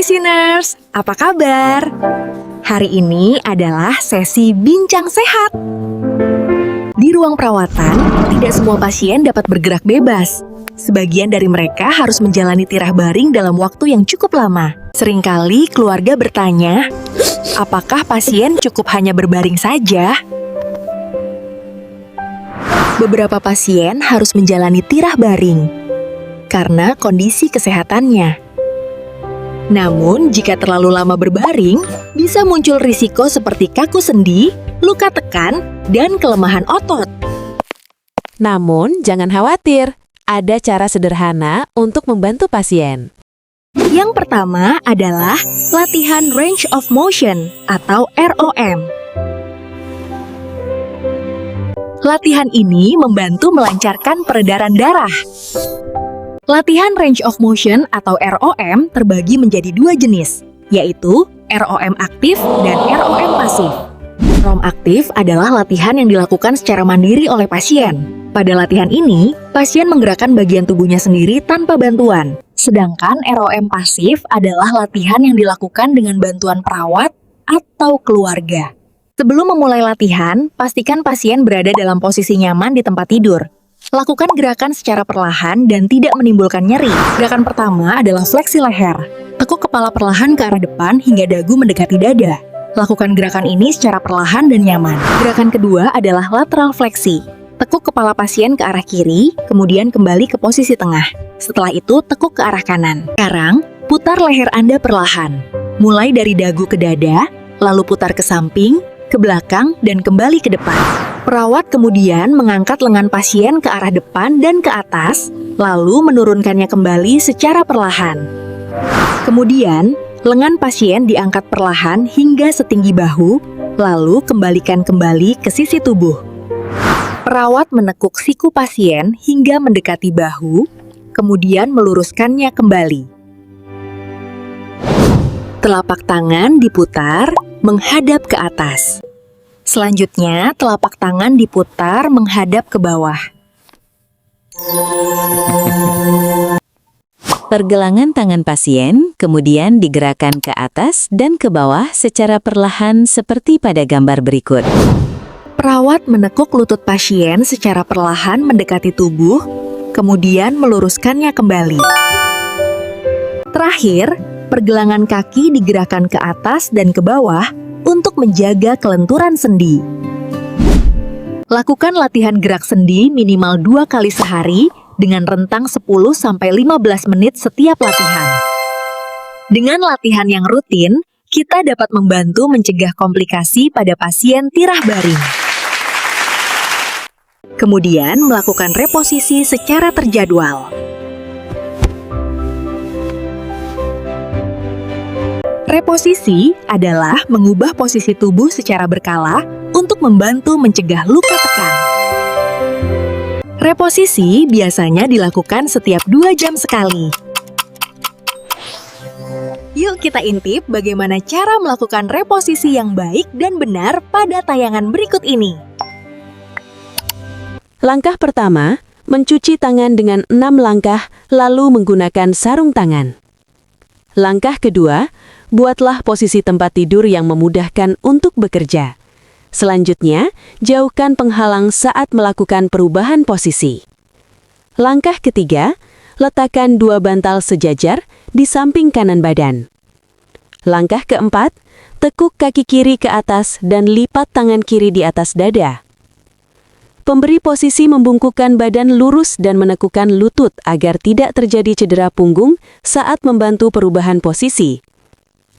listeners, apa kabar? Hari ini adalah sesi bincang sehat. Di ruang perawatan, tidak semua pasien dapat bergerak bebas. Sebagian dari mereka harus menjalani tirah baring dalam waktu yang cukup lama. Seringkali keluarga bertanya, apakah pasien cukup hanya berbaring saja? Beberapa pasien harus menjalani tirah baring karena kondisi kesehatannya. Namun, jika terlalu lama berbaring, bisa muncul risiko seperti kaku sendi, luka tekan, dan kelemahan otot. Namun, jangan khawatir, ada cara sederhana untuk membantu pasien. Yang pertama adalah latihan range of motion atau ROM. Latihan ini membantu melancarkan peredaran darah. Latihan range of motion atau ROM terbagi menjadi dua jenis, yaitu ROM aktif dan ROM pasif. ROM aktif adalah latihan yang dilakukan secara mandiri oleh pasien. Pada latihan ini, pasien menggerakkan bagian tubuhnya sendiri tanpa bantuan. Sedangkan ROM pasif adalah latihan yang dilakukan dengan bantuan perawat atau keluarga. Sebelum memulai latihan, pastikan pasien berada dalam posisi nyaman di tempat tidur. Lakukan gerakan secara perlahan dan tidak menimbulkan nyeri. Gerakan pertama adalah fleksi leher. Tekuk kepala perlahan ke arah depan hingga dagu mendekati dada. Lakukan gerakan ini secara perlahan dan nyaman. Gerakan kedua adalah lateral fleksi. Tekuk kepala pasien ke arah kiri, kemudian kembali ke posisi tengah. Setelah itu, tekuk ke arah kanan. Sekarang, putar leher Anda perlahan. Mulai dari dagu ke dada, lalu putar ke samping, ke belakang, dan kembali ke depan. Perawat kemudian mengangkat lengan pasien ke arah depan dan ke atas, lalu menurunkannya kembali secara perlahan. Kemudian, lengan pasien diangkat perlahan hingga setinggi bahu, lalu kembalikan kembali ke sisi tubuh. Perawat menekuk siku pasien hingga mendekati bahu, kemudian meluruskannya kembali. Telapak tangan diputar menghadap ke atas. Selanjutnya, telapak tangan diputar menghadap ke bawah. Pergelangan tangan pasien kemudian digerakkan ke atas dan ke bawah secara perlahan seperti pada gambar berikut. Perawat menekuk lutut pasien secara perlahan mendekati tubuh, kemudian meluruskannya kembali. Terakhir, pergelangan kaki digerakkan ke atas dan ke bawah untuk menjaga kelenturan sendi. Lakukan latihan gerak sendi minimal 2 kali sehari dengan rentang 10-15 menit setiap latihan. Dengan latihan yang rutin, kita dapat membantu mencegah komplikasi pada pasien tirah baring. Kemudian melakukan reposisi secara terjadwal. Reposisi adalah mengubah posisi tubuh secara berkala untuk membantu mencegah luka tekan. Reposisi biasanya dilakukan setiap 2 jam sekali. Yuk kita intip bagaimana cara melakukan reposisi yang baik dan benar pada tayangan berikut ini. Langkah pertama, mencuci tangan dengan 6 langkah lalu menggunakan sarung tangan. Langkah kedua, buatlah posisi tempat tidur yang memudahkan untuk bekerja. Selanjutnya, jauhkan penghalang saat melakukan perubahan posisi. Langkah ketiga, letakkan 2 bantal sejajar di samping kanan badan. Langkah keempat, tekuk kaki kiri ke atas dan lipat tangan kiri di atas dada. Pemberi posisi membungkukkan badan lurus dan menekukkan lutut agar tidak terjadi cedera punggung saat membantu perubahan posisi.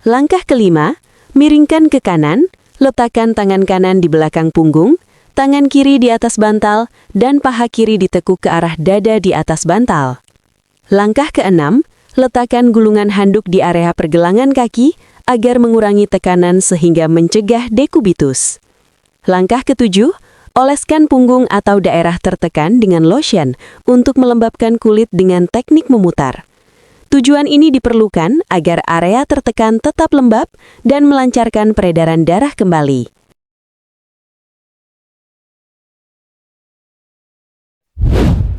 Langkah kelima, miringkan ke kanan, letakkan tangan kanan di belakang punggung, tangan kiri di atas bantal, dan paha kiri ditekuk ke arah dada di atas bantal. Langkah keenam, letakkan gulungan handuk di area pergelangan kaki agar mengurangi tekanan sehingga mencegah dekubitus. Langkah ketujuh, oleskan punggung atau daerah tertekan dengan lotion untuk melembabkan kulit dengan teknik memutar. Tujuan ini diperlukan agar area tertekan tetap lembab dan melancarkan peredaran darah kembali.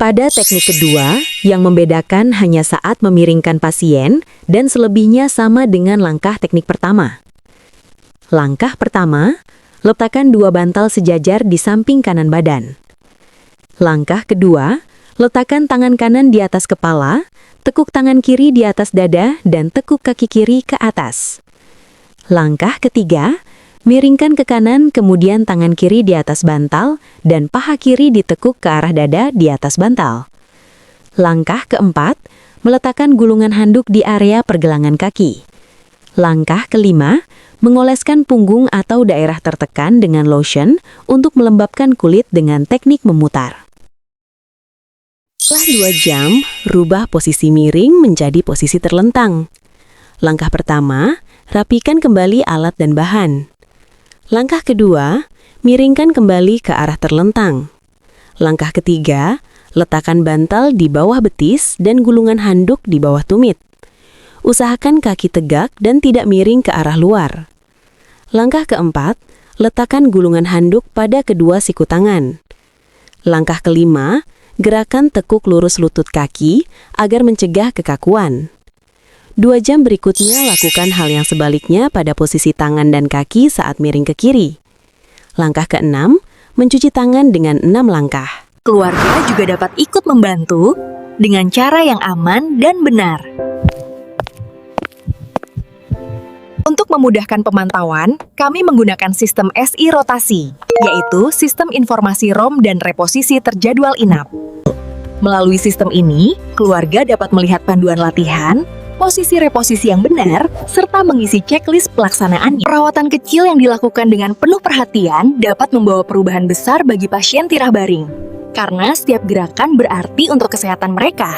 Pada teknik kedua, yang membedakan hanya saat memiringkan pasien dan selebihnya sama dengan langkah teknik pertama. Langkah pertama, letakkan 2 bantal sejajar di samping kanan badan. Langkah kedua, letakkan tangan kanan di atas kepala, tekuk tangan kiri di atas dada, dan tekuk kaki kiri ke atas. Langkah ketiga, miringkan ke kanan, kemudian tangan kiri di atas bantal, dan paha kiri ditekuk ke arah dada di atas bantal. Langkah keempat, meletakkan gulungan handuk di area pergelangan kaki. Langkah kelima, mengoleskan punggung atau daerah tertekan dengan lotion untuk melembabkan kulit dengan teknik memutar. Setelah 2 jam, rubah posisi miring menjadi posisi terlentang. Langkah pertama, rapikan kembali alat dan bahan. Langkah kedua, miringkan kembali ke arah terlentang. Langkah ketiga, letakkan bantal di bawah betis dan gulungan handuk di bawah tumit. Usahakan kaki tegak dan tidak miring ke arah luar. Langkah keempat, letakkan gulungan handuk pada kedua siku tangan. Langkah kelima, gerakan tekuk lurus lutut kaki agar mencegah kekakuan. 2 jam berikutnya lakukan hal yang sebaliknya pada posisi tangan dan kaki saat miring ke kiri. Langkah ke-6, mencuci tangan dengan 6 langkah. Keluarga juga dapat ikut membantu dengan cara yang aman dan benar. Untuk memudahkan pemantauan, kami menggunakan sistem SI rotasi, yaitu Sistem Informasi ROM dan Reposisi Terjadwal Inap. Melalui sistem ini, keluarga dapat melihat panduan latihan, posisi reposisi yang benar, serta mengisi checklist pelaksanaannya. Perawatan kecil yang dilakukan dengan penuh perhatian dapat membawa perubahan besar bagi pasien tirah baring, karena setiap gerakan berarti untuk kesehatan mereka.